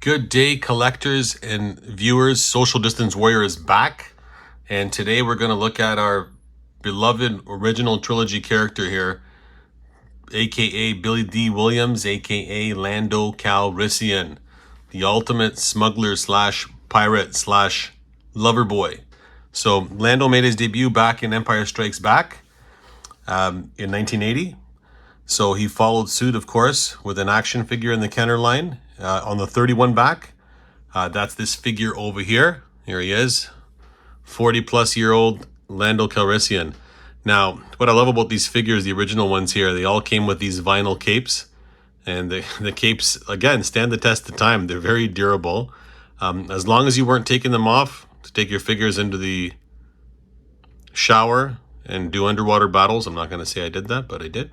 Good day, collectors and viewers. Social Distance Warrior is back, and today we're going to look at our beloved original trilogy character here, aka Billy D. Williams, aka Lando Calrissian, the ultimate smuggler slash pirate slash lover boy. So Lando made his debut back in Empire Strikes Back in 1980. So he followed suit, of course, with an action figure in the Kenner line on the 31 back. That's this figure over here. Here he is, 40-plus-year-old Lando Calrissian. Now, what I love about these figures, the original ones here, they all came with these vinyl capes. And the capes, again, stand the test of time. They're very durable. As long as you weren't taking them off to take your figures into the shower and do underwater battles. I'm not going to say I did that, but I did.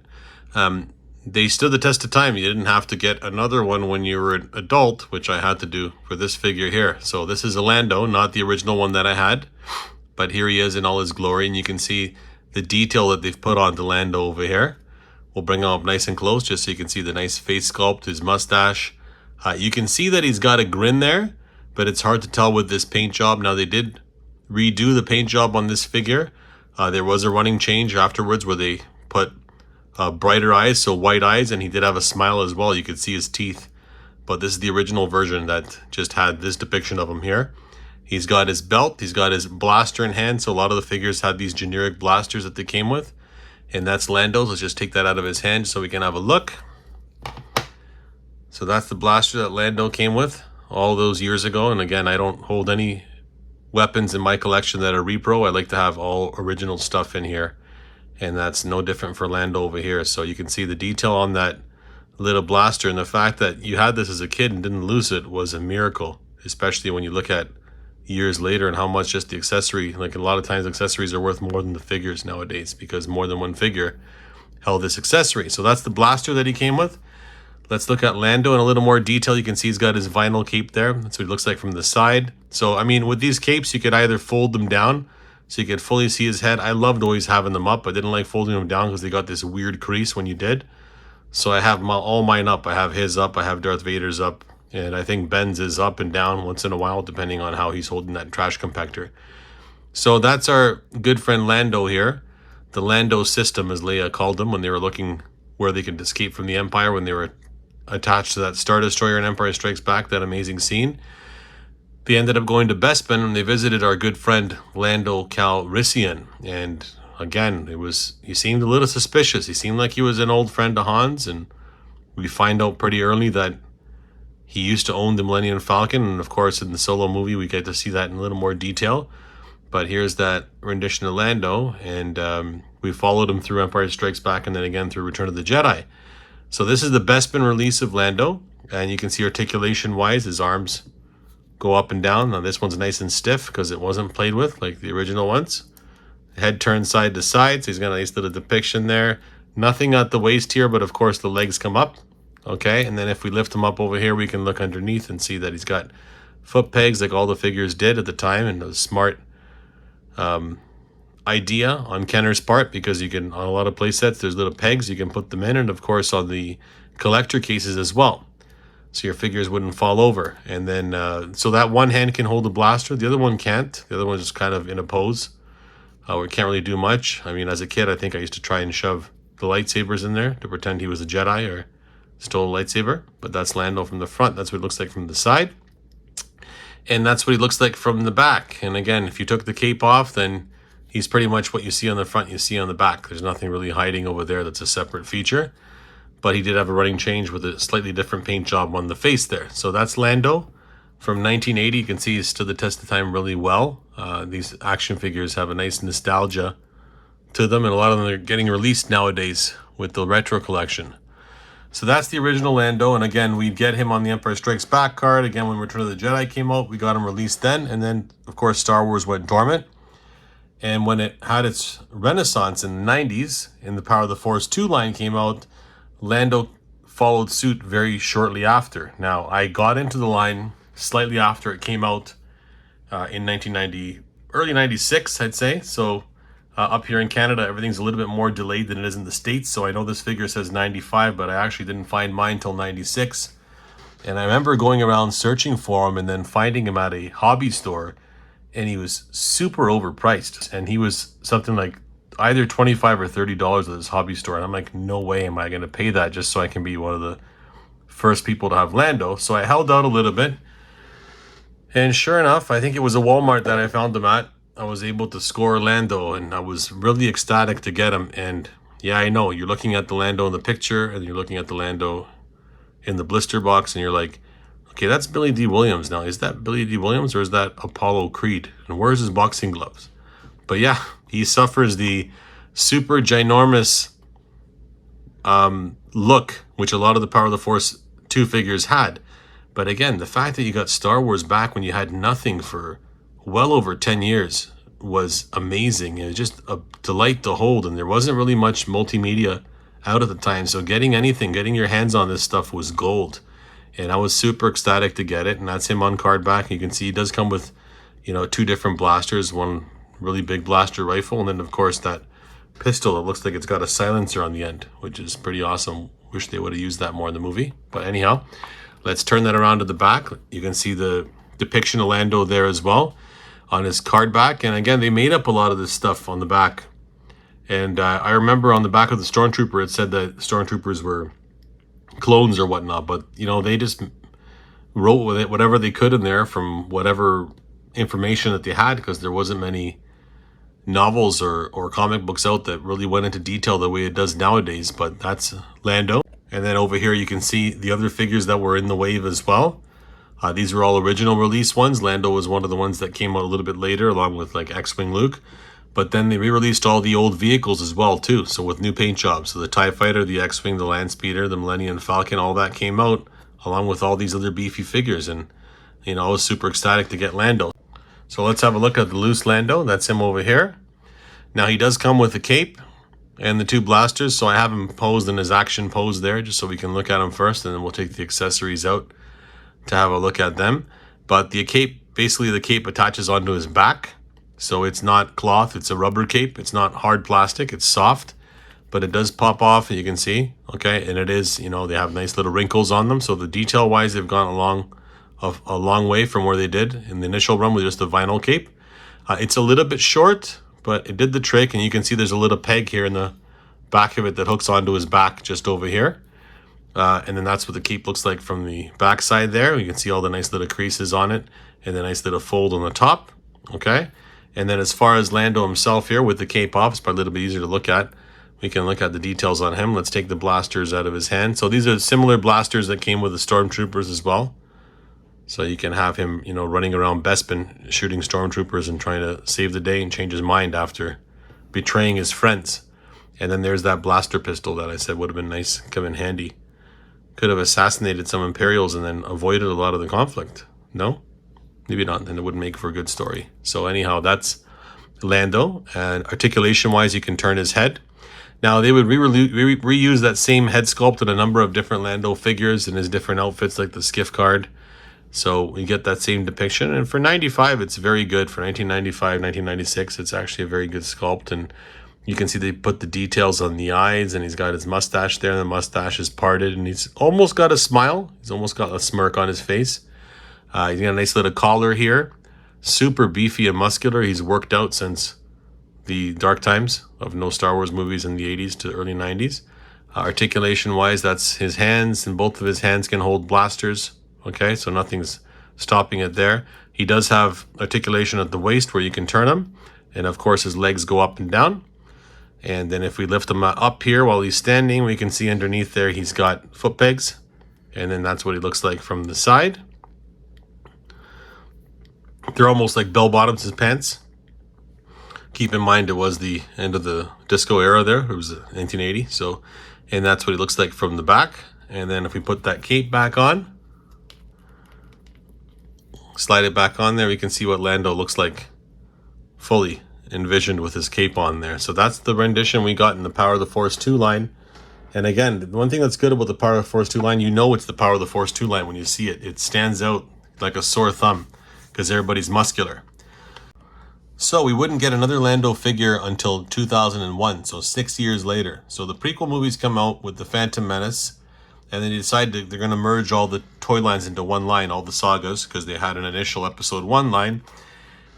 They stood the test of time. You didn't have to get another one when you were an adult, which I had to do for this figure here. So this is a Lando, not the original one that I had, but here he is in all his glory, and you can see the detail that they've put on the Lando over here. We'll bring him up nice and close just so you can see the nice face sculpt, his mustache. You can see that he's got a grin there, but it's hard to tell with this paint job. Now, they did redo the paint job on this figure. There was a running change afterwards where they put brighter eyes, so white eyes, and he did have a smile as well. You could see his teeth, but this is the original version that just had this depiction of him here. He's got his belt, he's got his blaster in hand, so a lot of the figures had these generic blasters that they came with, and that's Lando's. Let's just take that out of his hand so we can have a look. So that's the blaster that Lando came with all those years ago, and again, I don't hold any weapons in my collection that are repro. I like to have all original stuff in here. And that's no different for Lando over here. So you can see the detail on that little blaster. And the fact that you had this as a kid and didn't lose it was a miracle. Especially when you look at years later and how much just the accessory, like a lot of times accessories are worth more than the figures nowadays. Because more than one figure held this accessory. So that's the blaster that he came with. Let's look at Lando in a little more detail. You can see he's got his vinyl cape there. That's what it looks like from the side. So, I mean, with these capes, you could either fold them down so you could fully see his head. I loved always having them up. I didn't like folding them down because they got this weird crease when you did. So I have all mine up. I have his up. I have Darth Vader's up. And I think Ben's is up and down once in a while, depending on how he's holding that trash compactor. So that's our good friend Lando here. The Lando system, as Leia called them, when they were looking where they could escape from the Empire, when they were attached to that Star Destroyer in Empire Strikes Back, that amazing scene. They ended up going to Bespin, and they visited our good friend Lando Calrissian. And again, he seemed a little suspicious. He seemed like he was an old friend of Han's, and we find out pretty early that he used to own the Millennium Falcon. And of course, in the Solo movie, we get to see that in a little more detail. But here's that rendition of Lando, and we followed him through Empire Strikes Back and then again through Return of the Jedi. So this is the Bespin release of Lando, and you can see articulation-wise, his arms go up and down. Now this one's nice and stiff because it wasn't played with like the original ones. Head turns side to side, so he's got a nice little depiction there. Nothing at the waist here, but of course the legs come up. Okay, and then if we lift him up over here, we can look underneath and see that he's got foot pegs like all the figures did at the time, and a smart idea on Kenner's part, because you can, on a lot of play sets, there's little pegs you can put them in, and of course on the collector cases as well, so your figures wouldn't fall over. And then so that one hand can hold a blaster, the other one can't. The other one's just kind of in a pose where it can't really do much. I mean, as a kid, I think I used to try and shove the lightsabers in there to pretend he was a Jedi or stole a lightsaber. But that's Lando from the front. That's what it looks like from the side, and that's what he looks like from the back. And again, if you took the cape off, then he's pretty much what you see on the front, you see on the back. There's nothing really hiding over there that's a separate feature. But he did have a running change with a slightly different paint job on the face there. So that's Lando from 1980. You can see he stood the test of time really well. These action figures have a nice nostalgia to them, and a lot of them are getting released nowadays with the retro collection. So that's the original Lando, and again, we'd get him on the Empire Strikes Back card. Again, when Return of the Jedi came out, we got him released then, and then, of course, Star Wars went dormant. And when it had its renaissance in the 90s, and the Power of the Force 2 line came out, Lando followed suit very shortly after. Now, I got into the line slightly after it came out in 1990, early 96, I'd say. So up here in Canada, everything's a little bit more delayed than it is in the States. So I know this figure says 95, but I actually didn't find mine till 96. And I remember going around searching for him and then finding him at a hobby store, and he was super overpriced. And he was something like either $25 or $30 at this hobby store. And I'm like, no way am I going to pay that just so I can be one of the first people to have Lando. So I held out a little bit. And sure enough, I think it was a Walmart that I found him at. I was able to score Lando, and I was really ecstatic to get him. And yeah, I know, you're looking at the Lando in the picture, and you're looking at the Lando in the blister box, and you're like, okay, that's Billy D. Williams. Now, is that Billy D. Williams or is that Apollo Creed? And where's his boxing gloves? But yeah, he suffers the super ginormous look, which a lot of the Power of the Force 2 figures had. But again, the fact that you got Star Wars back when you had nothing for well over 10 years was amazing. It was just a delight to hold, and there wasn't really much multimedia out at the time. So getting your hands on this stuff was gold. And I was super ecstatic to get it, and that's him on card back. You can see he does come with, 2 different blasters, one really big blaster rifle, and then of course that pistol that looks like it's got a silencer on the end, which is pretty awesome. Wish they would have used that more in the movie. But anyhow, let's turn that around to the back. You can see the depiction of Lando there as well on his card back. And again, they made up a lot of this stuff on the back. And I remember on the back of the Stormtrooper, it said that Stormtroopers were clones or whatnot. But, they just wrote with it whatever they could in there from whatever information that they had, because there wasn't many novels or comic books out that really went into detail the way it does nowadays. But that's Lando. And then over here you can see the other figures that were in the wave as well. These are all original release ones. Lando was one of the ones that came out a little bit later, along with like X-Wing Luke. But then they re-released all the old vehicles as well too, so with new paint jobs. So the TIE Fighter, the X-Wing, the Land Speeder, the Millennium Falcon, all that came out along with all these other beefy figures. And I was super ecstatic to get Lando. So let's have a look at the loose Lando. That's him over here. Now he does come with a cape and the 2 blasters, so I have him posed in his action pose there, just so we can look at him first, and then we'll take the accessories out to have a look at them. But the cape, basically the cape attaches onto his back, so it's not cloth, it's a rubber cape. It's not hard plastic, it's soft, but it does pop off, you can see, okay? And it is, they have nice little wrinkles on them, so the detail wise they've gone a long way from where they did in the initial run with just a vinyl cape. It's a little bit short, but it did the trick, and you can see there's a little peg here in the back of it that hooks onto his back just over here. And then that's what the cape looks like from the back side there. You can see all the nice little creases on it and the nice little fold on the top, okay? And then as far as Lando himself here with the cape off, it's probably a little bit easier to look at. We can look at the details on him. Let's take the blasters out of his hand. So these are similar blasters that came with the Stormtroopers as well. So you can have him, running around Bespin, shooting Stormtroopers and trying to save the day and change his mind after betraying his friends. And then there's that blaster pistol that I said would have been nice, come in handy. Could have assassinated some Imperials and then avoided a lot of the conflict. No? Maybe not, then it wouldn't make for a good story. So anyhow, that's Lando. And articulation-wise, you can turn his head. Now, they would reuse that same head sculpt in a number of different Lando figures in his different outfits, like the skiff card. So we get that same depiction. And for 95, it's very good. For 1995, 1996, it's actually a very good sculpt. And you can see they put the details on the eyes, and he's got his mustache there, and the mustache is parted, and he's almost got a smile. He's almost got a smirk on his face. He's got a nice little collar here. Super beefy and muscular. He's worked out since the dark times of no Star Wars movies in the 80s to early 90s. Articulation-wise, that's his hands, and both of his hands can hold blasters. Okay, so nothing's stopping it there. He does have articulation at the waist where you can turn him. And of course, his legs go up and down. And then if we lift him up here while he's standing, we can see underneath there he's got foot pegs. And then that's what he looks like from the side. They're almost like bell bottoms, his pants. Keep in mind it was the end of the disco era there. It was 1980. So, and that's what he looks like from the back. And then if we put that cape back on, slide it back on there, we can see what Lando looks like fully envisioned with his cape on there. So that's the rendition we got in the Power of the Force 2 line. And again, the one thing that's good about the Power of the Force 2 line, it's the Power of the Force 2 line when you see it. It stands out like a sore thumb because everybody's muscular. So we wouldn't get another Lando figure until 2001, so 6 years later. So the prequel movies come out with The Phantom Menace, And then they decided they're going to merge all the toy lines into one line, all the sagas, because they had an initial episode 1 line.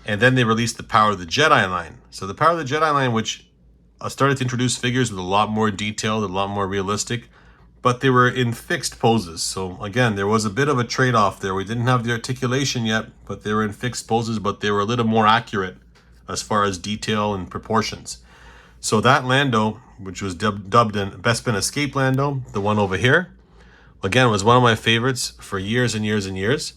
And then they released the Power of the Jedi line. So the Power of the Jedi line, which started to introduce figures with a lot more detail, a lot more realistic, but they were in fixed poses. So again, there was a bit of a trade-off there. We didn't have the articulation yet, but they were in fixed poses, but they were a little more accurate as far as detail and proportions. So that Lando, which was dubbed in Bespin Escape Lando, the one over here, again, was one of my favorites for years and years and years.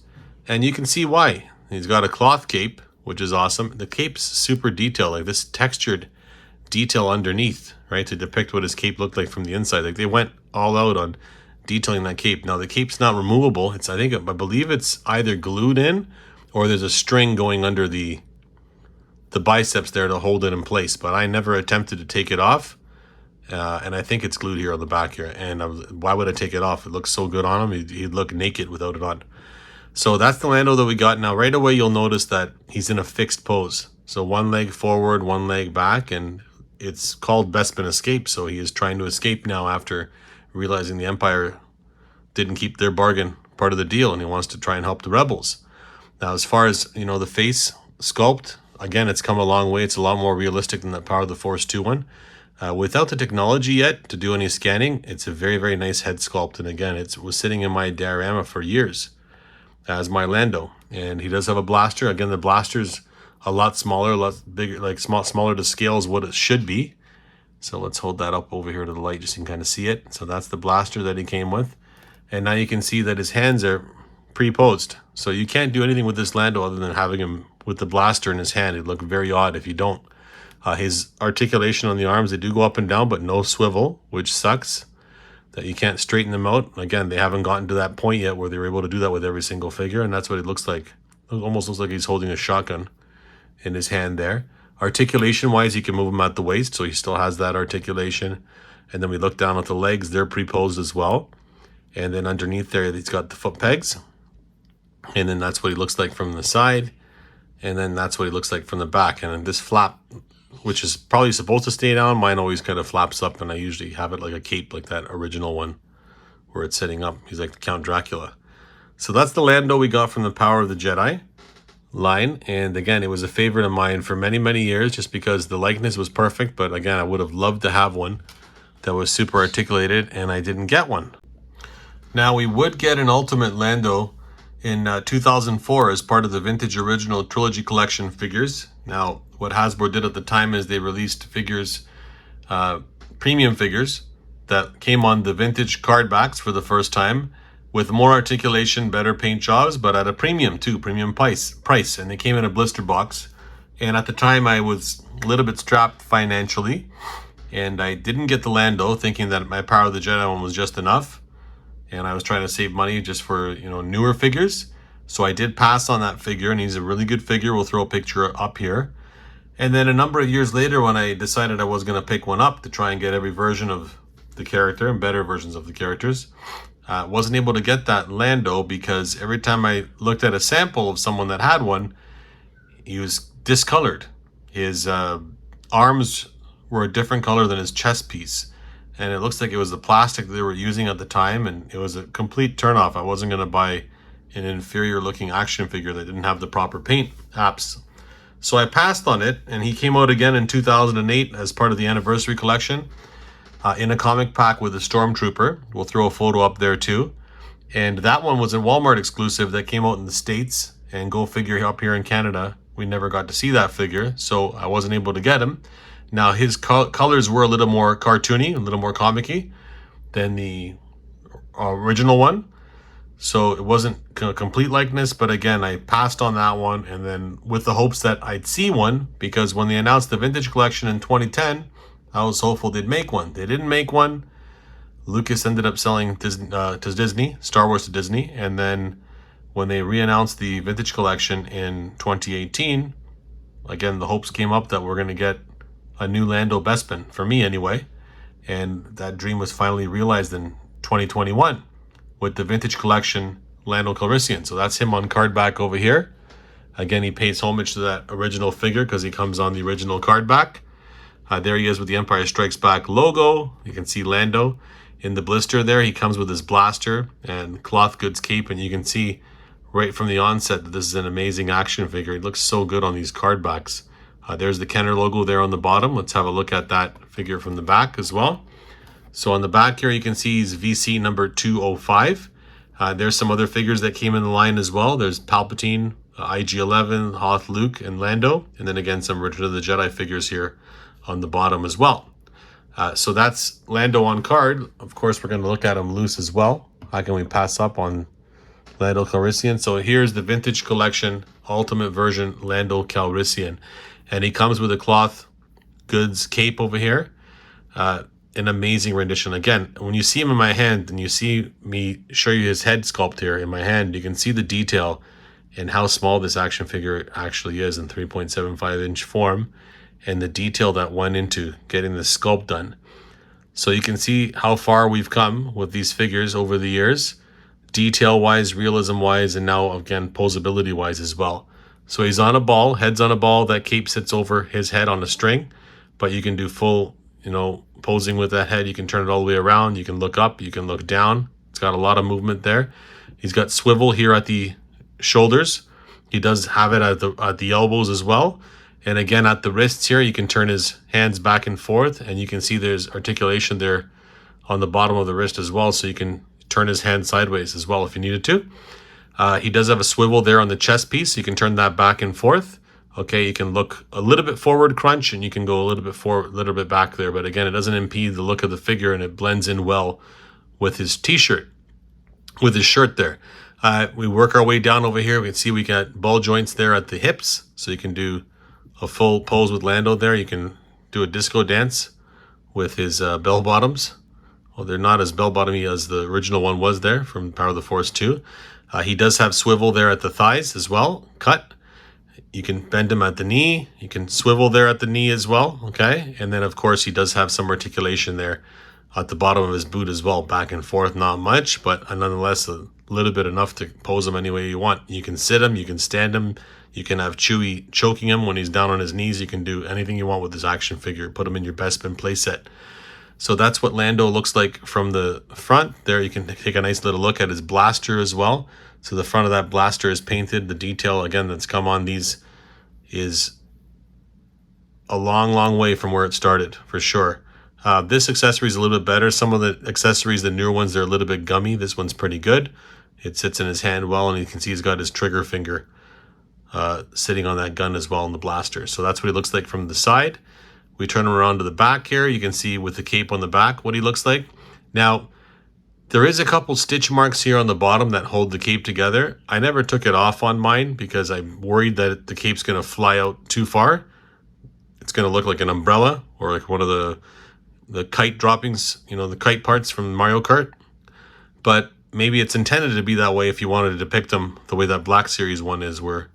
And you can see why. He's got a cloth cape, which is awesome. The cape's super detailed, like this textured detail underneath, right, to depict what his cape looked like from the inside. Like they went all out on detailing that cape. Now the cape's not removable. I believe it's either glued in or there's a string going under the biceps there to hold it in place. But I never attempted to take it off. And I think it's glued here on the back here. And why would I take it off? It looks so good on him. He'd look naked without it on. So that's the Lando that we got. Now, right away, you'll notice that he's in a fixed pose. So one leg forward, one leg back, and it's called Bespin Escape. So he is trying to escape now after realizing the Empire didn't keep their bargain part of the deal, and he wants to try and help the rebels. Now, as far as, the face sculpt, again, it's come a long way. It's a lot more realistic than that Power of the Force 2 one. Without the technology yet to do any scanning, it's a very, very nice head sculpt. And again, it was sitting in my diorama for years as my Lando. And he does have a blaster. Again, the blaster's a lot smaller, a lot bigger, like smaller to scale is what it should be. So let's hold that up over here to the light just so you can kind of see it. So that's the blaster that he came with. And now you can see that his hands are pre-posed. So you can't do anything with this Lando other than having him with the blaster in his hand. It'd look very odd if you don't. His articulation on the arms, they do go up and down, but no swivel, which sucks that you can't straighten them out. Again, they haven't gotten to that point yet where they were able to do that with every single figure, and that's what it looks like. It almost looks like he's holding a shotgun in his hand there. Articulation-wise, he can move him at the waist, so he still has that articulation. And then we look down at the legs. They're pre-posed as well. And then underneath there, he's got the foot pegs. And then that's what he looks like from the side. And then that's what he looks like from the back. And then this flap, which is probably supposed to stay down, mine always kind of flaps up, and I usually have it like a cape, like that original one where it's sitting up. He's like the Count Dracula. So that's the Lando we got from the Power of the Jedi line. And again, it was a favorite of mine for many, many years just because the likeness was perfect. But again, I would have loved to have one that was super articulated, and I didn't get one. Now, we would get an Ultimate Lando in 2004 as part of the Vintage Original Trilogy Collection figures. Now, what Hasbro did at the time is they released figures, premium figures, that came on the vintage card backs for the first time with more articulation, better paint jobs, but at a premium too, premium price. And they came in a blister box. And at the time, I was a little bit strapped financially, and I didn't get the Lando, thinking that my Power of the Jedi one was just enough. And I was trying to save money just for, newer figures. So I did pass on that figure, and he's a really good figure. We'll throw a picture up here. And then a number of years later, when I decided I was going to pick one up to try and get every version of the character and better versions of the characters, wasn't able to get that Lando because every time I looked at a sample of someone that had one, he was discolored. His arms were a different color than his chest piece. And it looks like it was the plastic they were using at the time, and it was a complete turnoff. I wasn't going to buy an inferior looking action figure that didn't have the proper paint apps. So I passed on it, and he came out again in 2008 as part of the anniversary collection in a comic pack with a Stormtrooper. We'll throw a photo up there too. And that one was a Walmart exclusive that came out in the States, and go figure, up here in Canada, we never got to see that figure, so I wasn't able to get him. Now, his colors were a little more cartoony, a little more comic-y than the original one. So it wasn't a complete likeness, but again, I passed on that one, and then with the hopes that I'd see one, because when they announced the Vintage Collection in 2010, I was hopeful they'd make one. They didn't make one. Lucas ended up selling to Disney, Star Wars to Disney, and then when they re-announced the Vintage Collection in 2018, again, the hopes came up that we're going to get a new Lando Bespin, for me anyway, and that dream was finally realized in 2021 with the Vintage Collection Lando Calrissian. So that's him on card back over here. Again, he pays homage to that original figure because he comes on the original card back. There he is with the Empire Strikes Back logo. You can see Lando. in the blister there. He comes with his blaster and cloth goods cape, and you can see right from the onset that this is an amazing action figure. It looks so good on these card backs. There's the Kenner logo there on the bottom. Let's have a look at that figure from the back as well. So on the back here, you can see he's VC number 205. There's some other figures that came in the line as well. There's Palpatine, IG-11, Hoth, Luke, and Lando. And then again, some Return of the Jedi figures here on the bottom as well. So that's Lando on card. Of course, we're going to look at him loose as well. How can we pass up on Lando Calrissian? So here's the Vintage Collection Ultimate Version Lando Calrissian. And he comes with a cloth goods cape over here. An amazing rendition. Again, when you see him in my hand and you see me show you his head sculpt here in my hand, you can see the detail and how small this action figure actually is in 3.75-inch form, and the detail that went into getting the sculpt done. So you can see how far we've come with these figures over the years, detail-wise, realism-wise, and now, again, posability-wise as well. So he's on a ball, head's on a ball, that cape sits over his head on a string, but you can do full, posing with that head. You can turn it all the way around, you can look up, you can look down. It's got a lot of movement there. He's got swivel here at the shoulders. He does have it at the elbows as well. And again, at the wrists here, you can turn his hands back and forth, and you can see there's articulation there on the bottom of the wrist as well, so you can turn his hand sideways as well if you needed to. He does have a swivel there on the chest piece, so you can turn that back and forth. Okay, you can look a little bit forward crunch, and you can go a little bit forward, a little bit back there, but again, it doesn't impede the look of the figure, and it blends in well with his t-shirt, with his shirt there. We work our way down over here. We can see we got ball joints there at the hips, so you can do a full pose with Lando there. You can do a disco dance with his bell bottoms. Well, they're not as bell bottomy as the original one was there from Power of the Force 2. He does have swivel there at the thighs as well, cut. You can bend him at the knee. You can swivel there at the knee as well, okay? And then, of course, he does have some articulation there at the bottom of his boot as well, back and forth, not much, but nonetheless a little bit enough to pose him any way you want. You can sit him, you can stand him, you can have Chewie choking him when he's down on his knees. You can do anything you want with this action figure. Put him in your Bespin playset. So that's what Lando looks like from the front. There you can take a nice little look at his blaster as well. So the front of that blaster is painted. The detail, again, that's come on these is a long, long way from where it started, for sure. This accessory is a little bit better. Some of the accessories, the newer ones, they're a little bit gummy. This one's pretty good. It sits in his hand well, and you can see he's got his trigger finger sitting on that gun as well in the blaster. So that's what he looks like from the side. We turn him around to the back here. You can see with the cape on the back what he looks like. Now, there is a couple stitch marks here on the bottom that hold the cape together. I never took it off on mine because I'm worried that the cape's going to fly out too far. It's going to look like an umbrella or like one of the kite droppings, the kite parts from Mario Kart. But maybe it's intended to be that way if you wanted to depict them the way that Black Series one is, where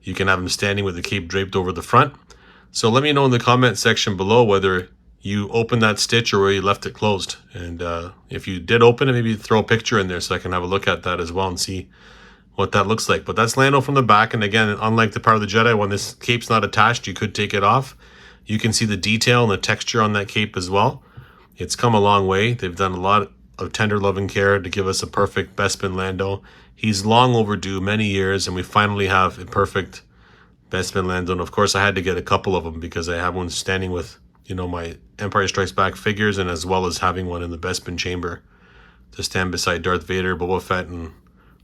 you can have him standing with the cape draped over the front. So let me know in the comment section below whether you opened that stitch or where you left it closed. And if you did open it, maybe throw a picture in there so I can have a look at that as well and see what that looks like. But that's Lando from the back. And again, unlike the Power of the Jedi, when this cape's not attached, you could take it off. You can see the detail and the texture on that cape as well. It's come a long way. They've done a lot of tender love and care to give us a perfect Bespin Lando. He's long overdue, many years, and we finally have a perfect Bespin Lando. And of course, I had to get a couple of them because I have one standing with, my Empire Strikes Back figures, and as well as having one in the Bespin chamber to stand beside Darth Vader, Boba Fett, and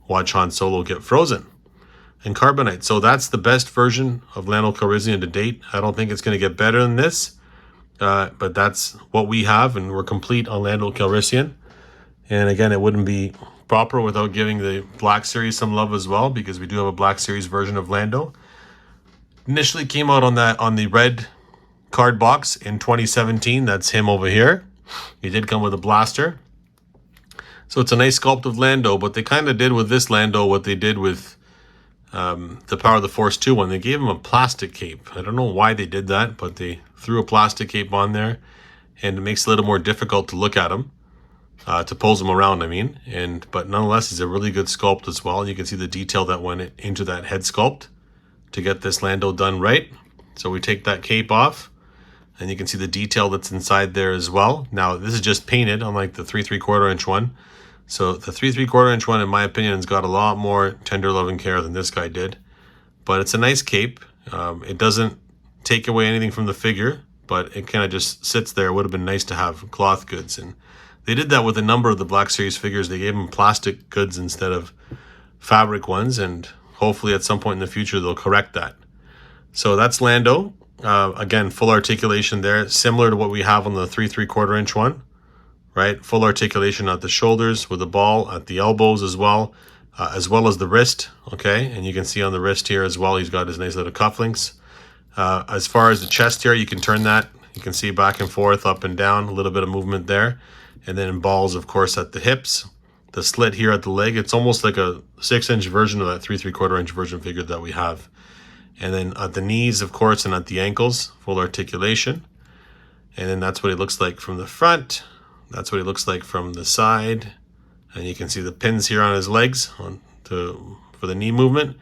watch Han Solo get frozen and carbonite. So that's the best version of Lando Calrissian to date. I don't think it's going to get better than this, but that's what we have, and we're complete on Lando Calrissian. And again, it wouldn't be proper without giving the Black Series some love as well, because we do have a Black Series version of Lando. Initially came out on the red card box in 2017. That's him over here. He did come with a blaster. So it's a nice sculpt of Lando, but they kind of did with this Lando what they did with the Power of the Force 2 one. They gave him a plastic cape. I don't know why they did that, but they threw a plastic cape on there, and it makes it a little more difficult to look at him, to pose him around, but nonetheless, he's a really good sculpt as well. You can see the detail that went into that head sculpt to get this Lando done right. So we take that cape off. And you can see the detail that's inside there as well. Now, this is just painted, unlike the 3 3/4 inch one. So the 3 3/4 inch one, in my opinion, has got a lot more tender love and care than this guy did. But it's a nice cape. It doesn't take away anything from the figure, but it kind of just sits there. It would have been nice to have cloth goods. And they did that with a number of the Black Series figures. They gave them plastic goods instead of fabric ones. And hopefully at some point in the future, they'll correct that. So that's Lando. Again, full articulation there, similar to what we have on the 3 3/4 inch one, right? Full articulation at the shoulders with the ball at the elbows as well as the wrist, okay? And you can see on the wrist here as well, he's got his nice little cufflinks. As far as the chest here, you can turn that. You can see back and forth, up and down, a little bit of movement there. And then balls, of course, at the hips. The slit here at the leg, it's almost like a 6-inch version of that 3 3/4 inch version figure that we have. And then at the knees, of course, and at the ankles, full articulation. And then that's what it looks like from the front. That's what it looks like from the side. And you can see the pins here on his legs for the knee movement.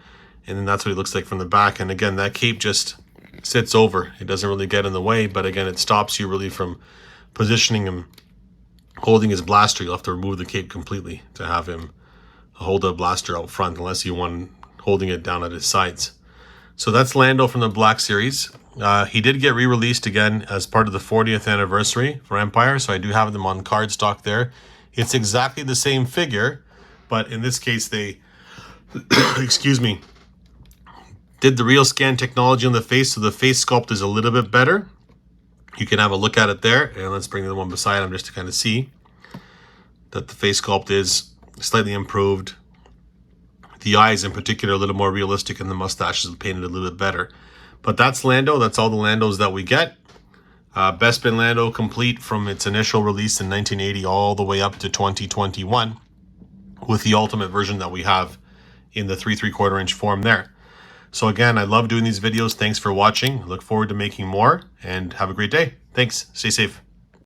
And then that's what it looks like from the back. And again, that cape just sits over. It doesn't really get in the way, but again, it stops you really from positioning him, holding his blaster. You'll have to remove the cape completely to have him hold a blaster out front, unless you want holding it down at his sides. So that's Lando from the Black Series. He did get re-released again as part of the 40th anniversary for Empire, so I do have them on cardstock there. It's exactly the same figure, but in this case they, excuse me, did the real scan technology on the face, so the face sculpt is a little bit better. You can have a look at it there, and let's bring the one beside him just to kind of see that the face sculpt is slightly improved. The eyes in particular are a little more realistic, and the mustache is painted a little bit better. But that's Lando. That's all the Landos that we get. Bespin Lando complete from its initial release in 1980 all the way up to 2021 with the ultimate version that we have in the 3 3/4 inch form there. So again, I love doing these videos. Thanks for watching. I look forward to making more, and have a great day. Thanks. Stay safe.